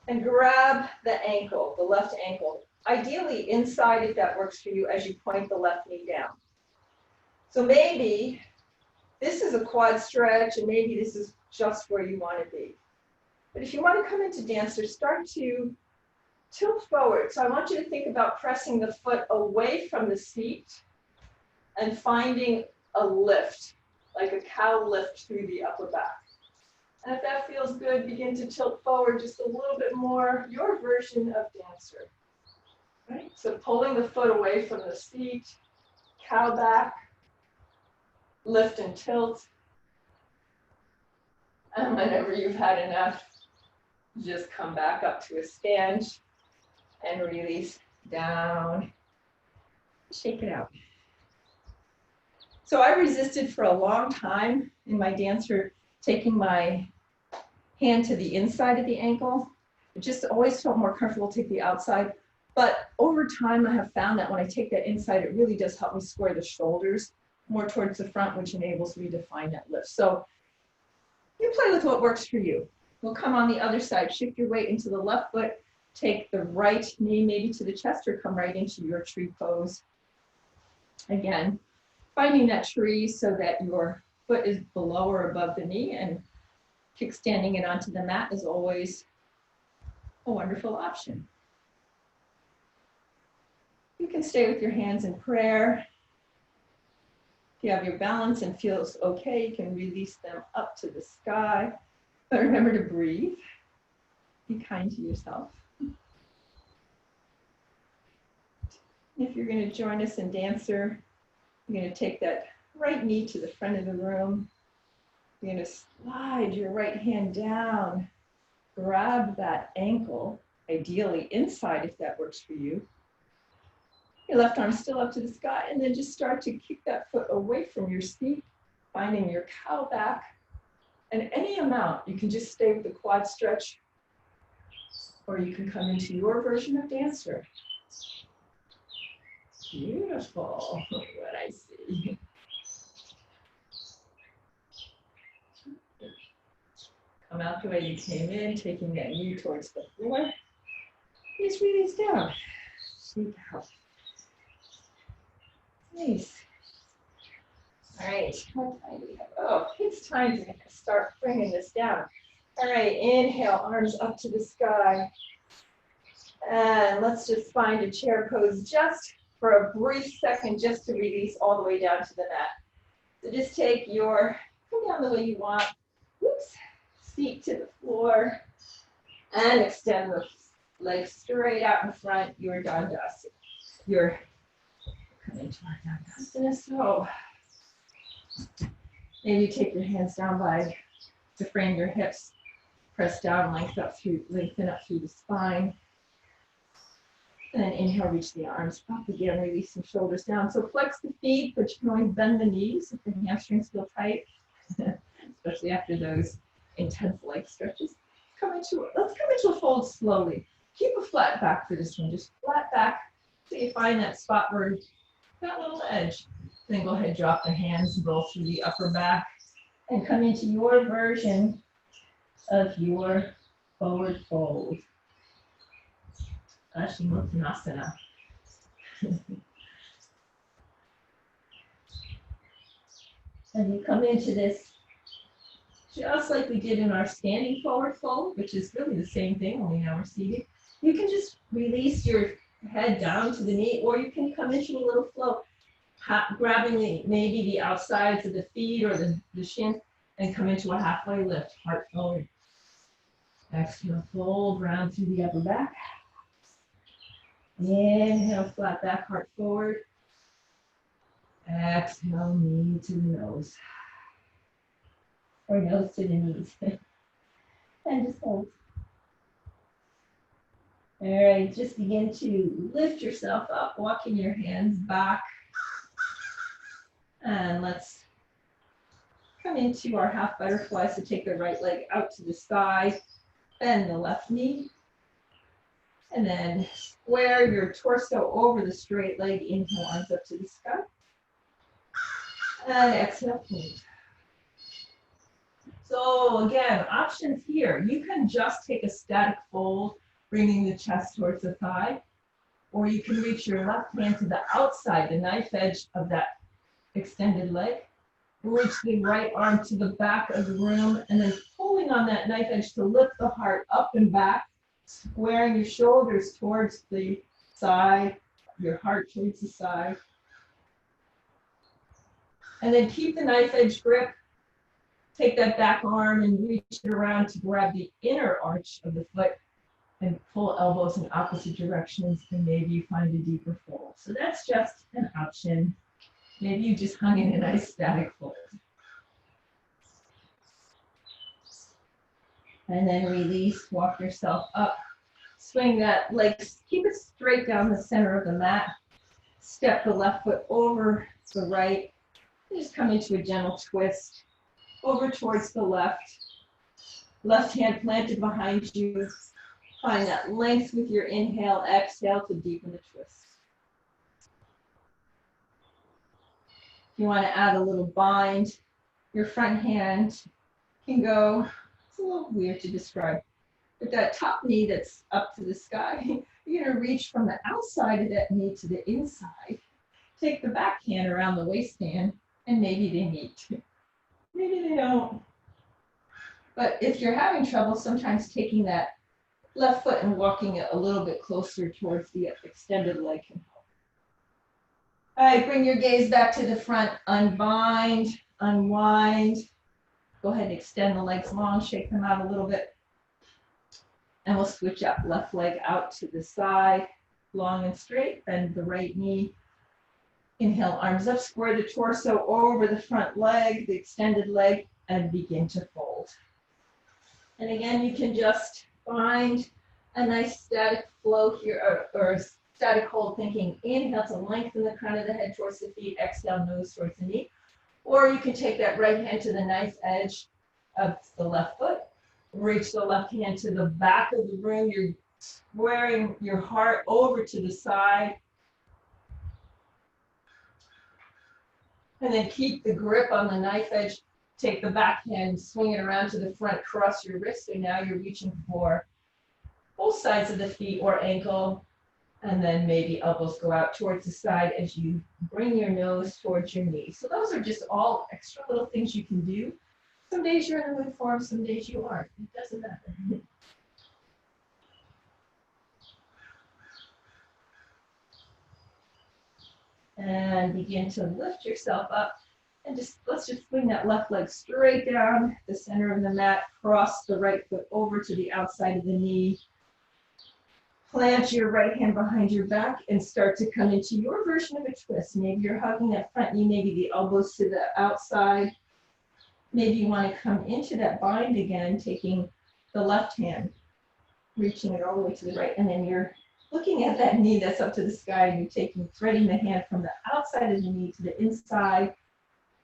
Speaker 1: and grab the ankle, the left ankle, ideally inside if that works for you as you point the left knee down. So maybe this is a quad stretch and maybe this is just where you want to be. But if you want to come into dancer, start to tilt forward. So I want you to think about pressing the foot away from the seat and finding a lift, like a cow lift through the upper back. And if that feels good, begin to tilt forward just a little bit more, your version of dancer. Right? So pulling the foot away from the seat, cow back, lift and tilt. And whenever you've had enough, just come back up to a stand and release down. Shake it out. So I resisted for a long time in my dancer, taking my hand to the inside of the ankle. It just always felt more comfortable to take the outside. But over time, I have found that when I take that inside, it really does help me square the shoulders more towards the front, which enables me to find that lift. So you play with what works for you. We'll come on the other side, shift your weight into the left foot, take the right knee maybe to the chest or come right into your tree pose. Again, finding that tree so that your foot is below or above the knee and kickstanding it onto the mat is always a wonderful option. You can stay with your hands in prayer. If you have your balance and feels okay, you can release them up to the sky. But remember to breathe. Be kind to yourself. If you're going to join us in dancer, you're going to take that right knee to the front of the room. You're going to slide your right hand down, grab that ankle, ideally inside if that works for you. Your left arm still up to the sky, and then just start to kick that foot away from your seat, finding your cow back. And any amount, you can just stay with the quad stretch, or you can come into your version of dancer. Beautiful, what I see. Come out the way you came in, taking that knee towards the floor. Just release down. Shake out. Nice. All right. Oh, it's time to start bringing this down. All right, inhale, arms up to the sky. And let's just find a chair pose just for a brief second, just to release all the way down to the mat. So just take come down the way you want. Whoops. Feet to the floor. And extend the legs straight out in front. Your Dandasana. Come into our Dandasana. So maybe take your hands down to frame your hips. Press down, lengthen up through the spine. And then inhale, reach the arms up again, releasing shoulders down. So flex the feet, but you can always bend the knees if the hamstrings feel tight, especially after those intense leg stretches. Let's come into a fold slowly. Keep a flat back for this one, just flat back till you find that spot where that little edge. Then go ahead, drop the hands, roll through the upper back, and come into your version of your forward fold. Ashimutanasana. And you come into this just like we did in our standing forward fold, which is really the same thing, only now we're seated. You can just release your head down to the knee, or you can come into a little flow, grabbing maybe the outsides of the feet or the shin, and come into a halfway lift, heart forward. Exhale, fold round through the upper back. Inhale, flat back, heart forward. Exhale, knee to the nose. Or nose to the knees. And just hold. All right, just begin to lift yourself up, walking your hands back. And let's come into our half butterfly. So take the right leg out to the side, bend the left knee. And then square your torso over the straight leg. Inhale, arms up to the sky. And exhale, fold. So again, options here. You can just take a static fold, bringing the chest towards the thigh. Or you can reach your left hand to the outside, the knife edge of that extended leg. Reach the right arm to the back of the room, and then pulling on that knife edge to lift the heart up and back, squaring your shoulders towards the side, your heart towards the side. And then keep the knife edge grip. Take that back arm and reach it around to grab the inner arch of the foot and pull elbows in opposite directions, and maybe you find a deeper fold. So that's just an option. Maybe you just hung in a nice static fold. And then release, walk yourself up. Swing that leg, keep it straight down the center of the mat. Step the left foot over the right. And just come into a gentle twist over towards the left. Left hand planted behind you. Find that length with your inhale, exhale to deepen the twist. If you want to add a little bind, your front hand can go, it's a little weird to describe, but that top knee that's up to the sky, you're going to reach from the outside of that knee to the inside. Take the back hand around the waistband, and maybe they meet. Maybe they don't. But if you're having trouble, sometimes taking that left foot and walking it a little bit closer towards the extended leg can help. All right, bring your gaze back to the front. Unbind, unwind. Go ahead and extend the legs long, shake them out a little bit. And we'll switch up, left leg out to the side, long and straight, bend the right knee. Inhale, arms up, square the torso over the front leg, the extended leg, and begin to fold. And again, you can just find a nice static flow here, or static hold, thinking inhale to lengthen the crown of the head towards the feet, exhale, nose towards the knee. Or you can take that right hand to the knife edge of the left foot, reach the left hand to the back of the room. You're squaring your heart over to the side. And then keep the grip on the knife edge. Take the back hand, swing it around to the front, cross your wrist. So now you're reaching for both sides of the feet or ankle. And then maybe elbows go out towards the side as you bring your nose towards your knee. So those are just all extra little things you can do. Some days you're in a good form, some days you aren't. It doesn't matter. And begin to lift yourself up, and let's just swing that left leg straight down the center of the mat, cross the right foot over to the outside of the knee, plant your right hand behind your back, and start to come into your version of a twist. Maybe you're hugging that front knee, maybe the elbows to the outside. Maybe you want to come into that bind again, taking the left hand, reaching it all the way to the right, and then you're looking at that knee that's up to the sky, and you're threading the hand from the outside of the knee to the inside,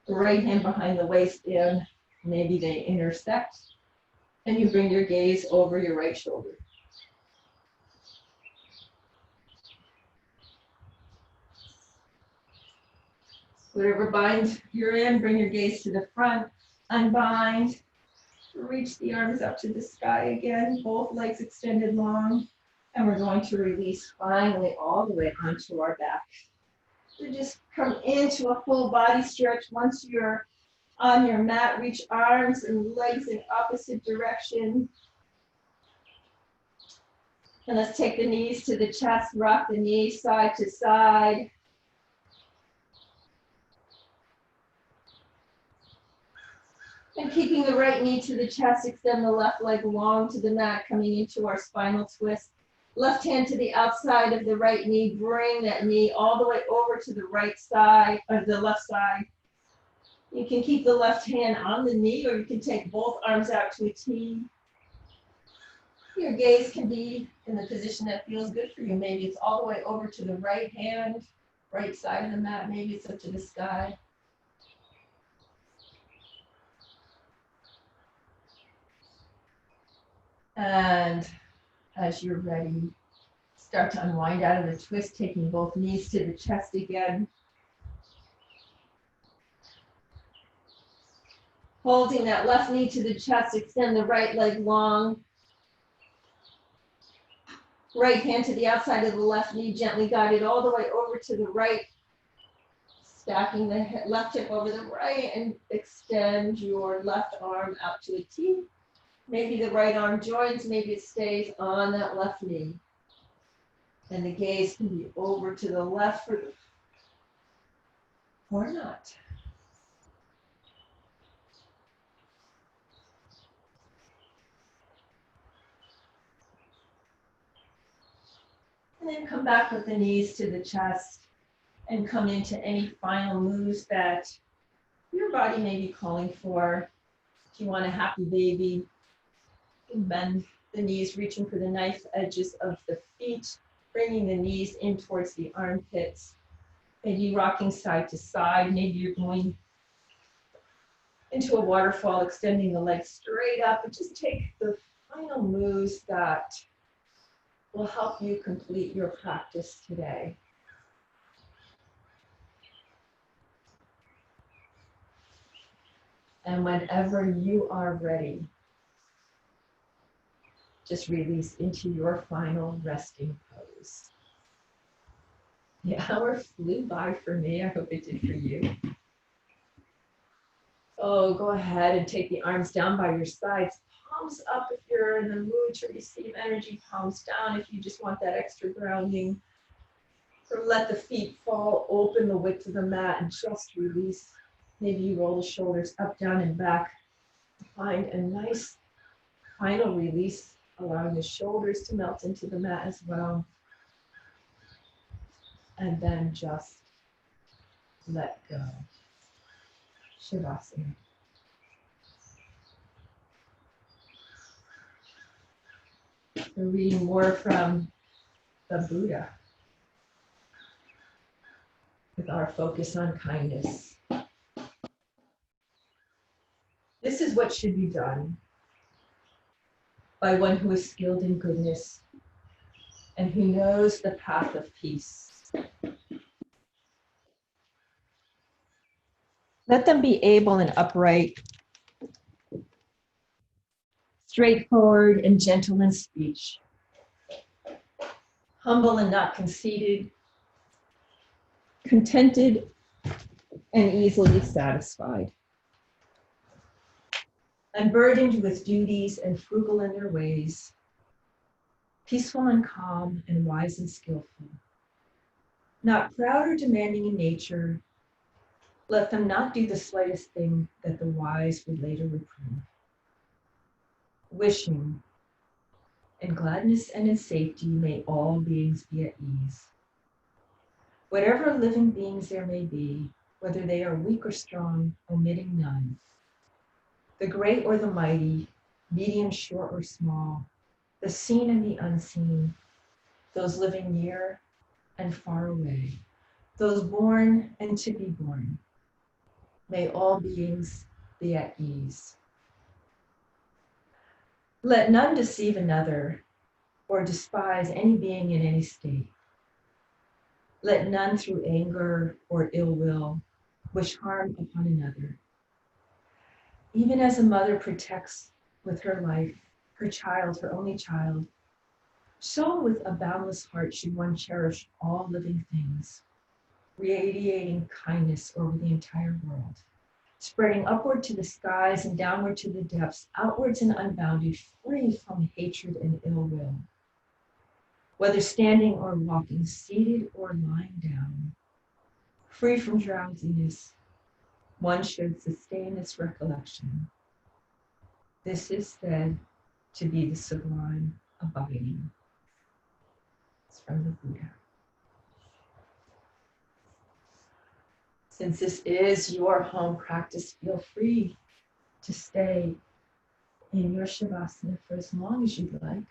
Speaker 1: the right hand behind the waist in, maybe they intersect, and you bring your gaze over your right shoulder. Whatever bind you're in, bring your gaze to the front, unbind, reach the arms up to the sky again, both legs extended long, and we're going to release finally all the way onto our back. So just come into a full body stretch. Once you're on your mat, reach arms and legs in opposite direction. And let's take the knees to the chest, rock the knees side to side. And keeping the right knee to the chest, extend the left leg long to the mat, coming into our spinal twist. Left hand to the outside of the right knee, bring that knee all the way over to the right side, or the left side. You can keep the left hand on the knee, or you can take both arms out to a T. Your gaze can be in the position that feels good for you. Maybe it's all the way over to the right hand, right side of the mat. Maybe it's up to the sky. And as you're ready, start to unwind out of the twist, taking both knees to the chest again. Holding that left knee to the chest, extend the right leg long. Right hand to the outside of the left knee, gently guide it all the way over to the right. Stacking the left hip over the right and extend your left arm out to a T. Maybe the right arm joins, maybe it stays on that left knee. And the gaze can be over to the left or not. And then come back with the knees to the chest and come into any final moves that your body may be calling for. If you want a happy baby, you can bend the knees, reaching for the knife edges of the feet, bringing the knees in towards the armpits. Maybe rocking side to side. Maybe you're going into a waterfall, extending the legs straight up, and just take the final moves that will help you complete your practice today. And whenever you are ready, just release into your final resting pose. The hour flew by for me. I hope it did for you. Oh, go ahead and take the arms down by your sides. Palms up if you're in the mood to receive energy. Palms down if you just want that extra grounding. Or let the feet fall, open the width of the mat and just release. Maybe you roll the shoulders up, down, and back. Find a nice final release, allowing the shoulders to melt into the mat as well. And then just let go. Shavasana. We're reading more from the Buddha with our focus on kindness. This is what should be done by one who is skilled in goodness and who knows the path of peace. Let them be able and upright, straightforward and gentle in speech, humble and not conceited, contented and easily satisfied, unburdened with duties and frugal in their ways, peaceful and calm and wise and skillful, not proud or demanding in nature. Let them not do the slightest thing that the wise would later reprove. Wishing, in gladness and in safety, may all beings be at ease. Whatever living beings there may be, whether they are weak or strong, omitting none, the great or the mighty, medium, short, or small, the seen and the unseen, those living near and far away, those born and to be born. May all beings be at ease. Let none deceive another or despise any being in any state. Let none through anger or ill will wish harm upon another. Even as a mother protects with her life her child, her only child, so with a boundless heart should one cherish all living things, radiating kindness over the entire world, spreading upward to the skies and downward to the depths, outwards and unbounded, free from hatred and ill will. Whether standing or walking, seated or lying down, free from drowsiness, one should sustain this recollection. This is said to be the sublime abiding. It's from the Buddha. Since this is your home practice, feel free to stay in your Shavasana for as long as you'd like.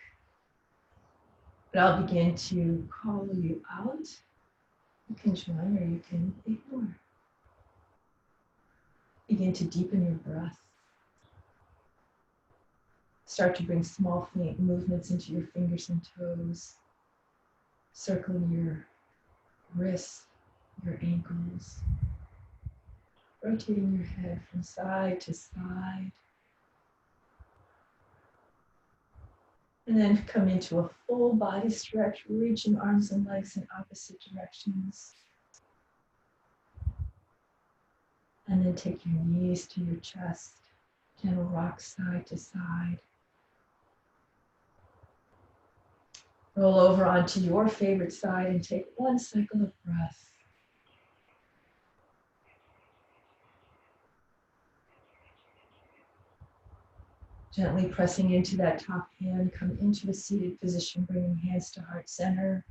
Speaker 1: But I'll begin to call you out. You can join or you can ignore. Begin to deepen your breath. Start to bring small movements into your fingers and toes, circling your wrists, your ankles, rotating your head from side to side. And then come into a full body stretch, reaching arms and legs in opposite directions. And then take your knees to your chest, gentle rock side to side. Roll over onto your favorite side and take one cycle of breath. Gently pressing into that top hand, come into a seated position, bringing hands to heart center.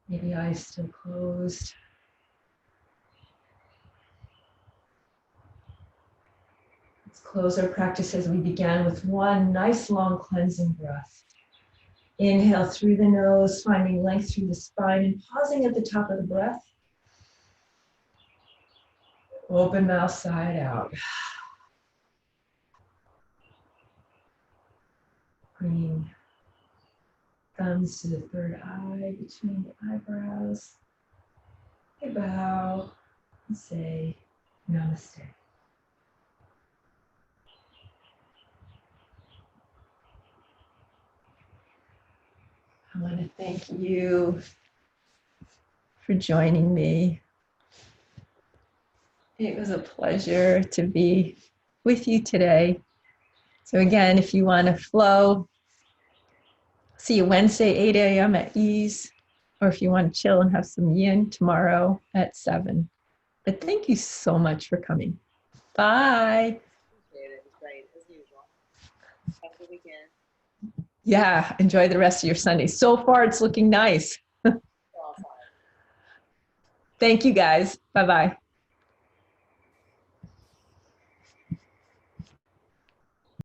Speaker 1: Maybe eyes still closed. Let's close our practice as we began with one nice long cleansing breath. Inhale through the nose, finding length through the spine and pausing at the top of the breath. Open mouth side out. Bringing thumbs to the third eye between the eyebrows. I bow and say namaste. I want to thank you for joining me. It was a pleasure to be with you today. So again, if you want to flow, see you Wednesday, 8 a.m. at ease, or if you want to chill and have some yin tomorrow at 7. But thank you so much for coming. Bye.
Speaker 2: It was great, as usual. Have a good weekend.
Speaker 1: Yeah, enjoy the rest of your Sunday. So far, it's looking nice.
Speaker 2: Awesome.
Speaker 1: Thank you, guys. Bye-bye.